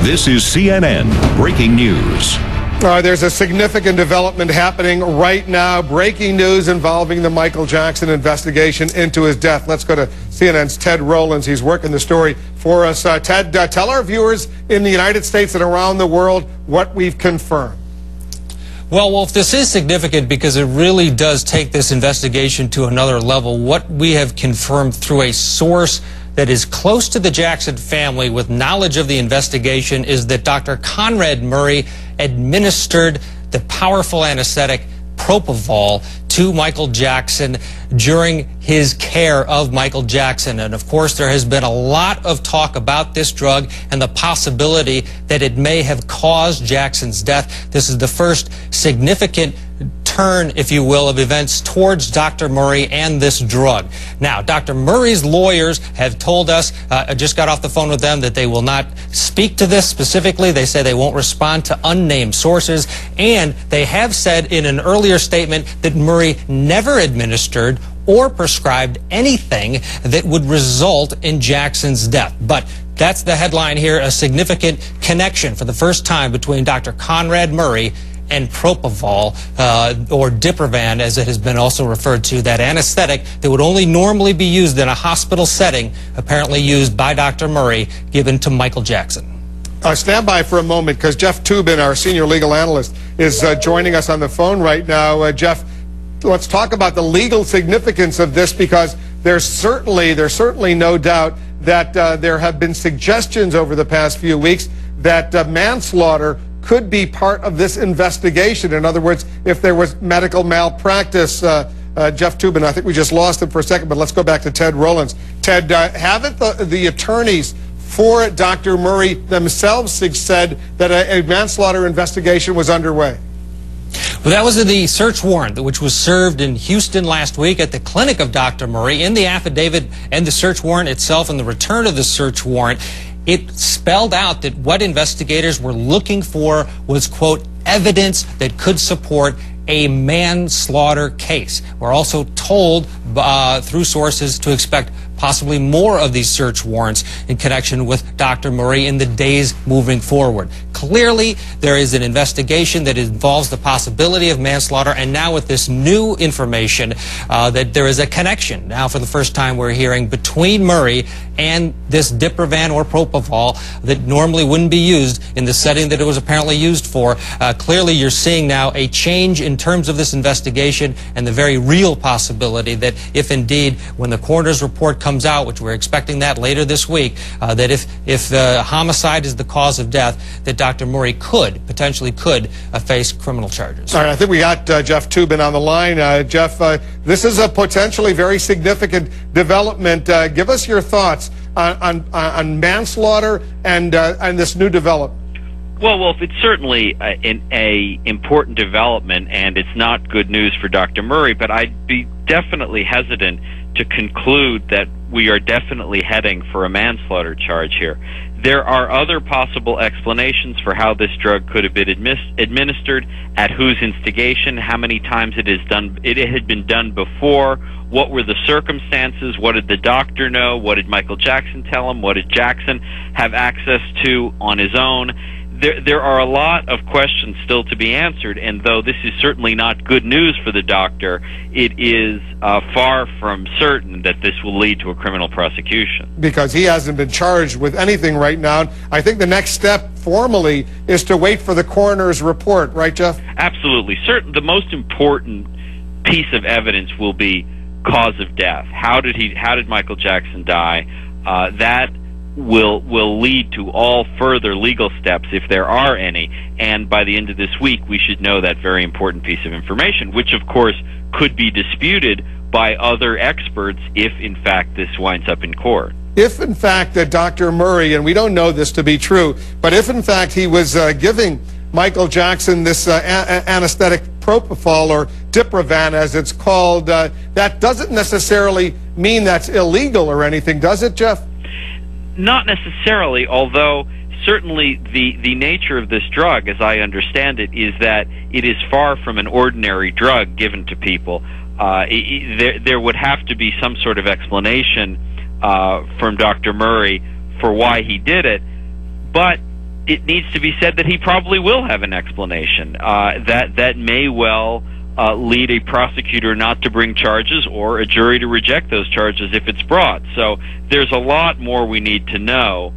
This is CNN Breaking News. There's a significant development happening right now. Breaking news involving the Michael Jackson investigation into his death. Let's go to CNN's Ted Rowlands. He's working the story for us. Ted, tell our viewers in the United States and around the world what we've confirmed. Well, Wolf, this is significant because it really does take this investigation to another level. What we have confirmed through a source that is close to the Jackson family with knowledge of the investigation is that Dr. Conrad Murray administered the powerful anesthetic Propofol to Michael Jackson during his care of Michael Jackson. And of course, there has been a lot of talk about this drug and the possibility that it may have caused Jackson's death. This is the first significant turn, if you will, of events towards Dr. Murray and this drug. Now, Dr. Murray's lawyers have told us, I just got off the phone with them, that they will not speak to this specifically. They say they won't respond to unnamed sources, and they have said in an earlier statement that Murray never administered or prescribed anything that would result in Jackson's death. But that's the headline here, a significant connection for the first time between Dr. Conrad Murray and Propofol, or Diprovan, as it has been also referred to, that anesthetic that would only normally be used in a hospital setting, apparently used by Dr. Murray, given to Michael Jackson. Stand by for a moment, because Jeff Toobin, our senior legal analyst, is joining us on the phone right now. Jeff, let's talk about the legal significance of this, because there's certainly no doubt that there have been suggestions over the past few weeks that manslaughter could be part of this investigation. In other words, if there was medical malpractice. Jeff Toobin, I think we just lost him for a second, but let's go back to Ted Rowlands. Ted, haven't the attorneys for Dr. Murray themselves said that a manslaughter investigation was underway? Well, that was in the search warrant, which was served in Houston last week at the clinic of Dr. Murray. In the affidavit and the search warrant itself and the return of the search warrant, it spelled out that what investigators were looking for was, quote, evidence that could support a manslaughter case. We're also told through sources to expect possibly more of these search warrants in connection with Dr. Murray in the days moving forward. Clearly, there is an investigation that involves the possibility of manslaughter, and now with this new information that there is a connection. Now, for the first time, we're hearing between Murray and this Diprovan or Propofol that normally wouldn't be used in the setting that it was apparently used for. Clearly, you're seeing now a change in terms of this investigation and the very real possibility that if indeed, when the coroner's report comes out, which we're expecting that later this week, that if homicide is the cause of death, that Dr. Murray potentially could face criminal charges. All right, I think we got Jeff Toobin on the line. Jeff, this is a potentially very significant development. Give us your thoughts on manslaughter and this new development. Well, Wolf, it's certainly an important development, and it's not good news for Dr. Murray, but I'd be definitely hesitant to conclude that we are definitely heading for a manslaughter charge here. There are other possible explanations for how this drug could have been administered, at whose instigation, how many times it had been done before, what were the circumstances, what did the doctor know, what did Michael Jackson tell him, what did Jackson have access to on his own. There are a lot of questions still to be answered, and though this is certainly not good news for the doctor, it is far from certain that this will lead to a criminal prosecution. Because he hasn't been charged with anything right now. I think the next step formally is to wait for the coroner's report, right, Jeff? Absolutely. The most important piece of evidence will be cause of death. How did Michael Jackson die? That will lead to all further legal steps, if there are any, and by the end of this week we should know that very important piece of information, which of course could be disputed by other experts if in fact this winds up in court. If in fact that Dr. Murray, and we don't know this to be true, but if in fact he was giving Michael Jackson this anesthetic Propofol, or Diprovan as it's called, that doesn't necessarily mean that's illegal or anything, does it, Jeff? Not necessarily, although certainly the nature of this drug, as I understand it, is that it is far from an ordinary drug given to people. There would have to be some sort of explanation from Dr. Murray for why he did it, but it needs to be said that he probably will have an explanation. That may well lead a prosecutor not to bring charges or a jury to reject those charges if it's brought. So there's a lot more we need to know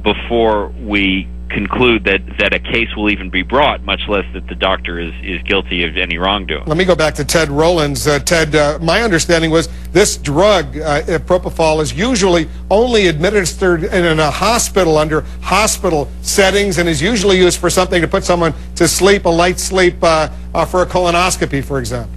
before we conclude that a case will even be brought, much less that the doctor is guilty of any wrongdoing. Let me go back to Ted Rowlands. Ted, my understanding was this drug, Propofol, is usually only administered in a hospital under hospital settings and is usually used for something to put someone to sleep, a light sleep for a colonoscopy, for example.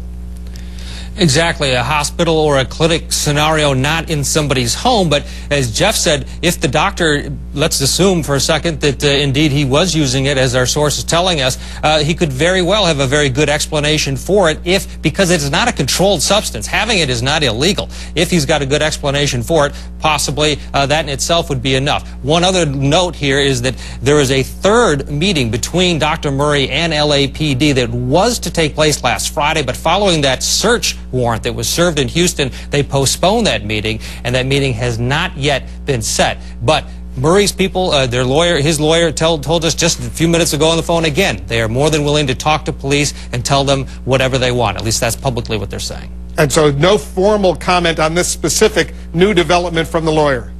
Exactly, a hospital or a clinic scenario, not in somebody's home. But as Jeff said, if the doctor, let's assume for a second that indeed he was using it, as our source is telling us, he could very well have a very good explanation for it because it's not a controlled substance. Having it is not illegal. If he's got a good explanation for it, possibly that in itself would be enough. One other note here is that there is a third meeting between Dr. Murray and LAPD that was to take place last Friday, but following that search warrant that was served in Houston, they postponed that meeting, and that meeting has not yet been set. But Murray's people, his lawyer told us just a few minutes ago on the phone again, they are more than willing to talk to police and tell them whatever they want. At least that's publicly what they're saying. And so no formal comment on this specific new development from the lawyer?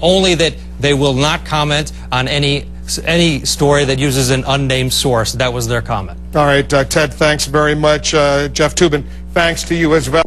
Only that they will not comment on any story that uses an unnamed source. That was their comment. All right, Ted, thanks very much. Jeff Toobin, thanks to you as well.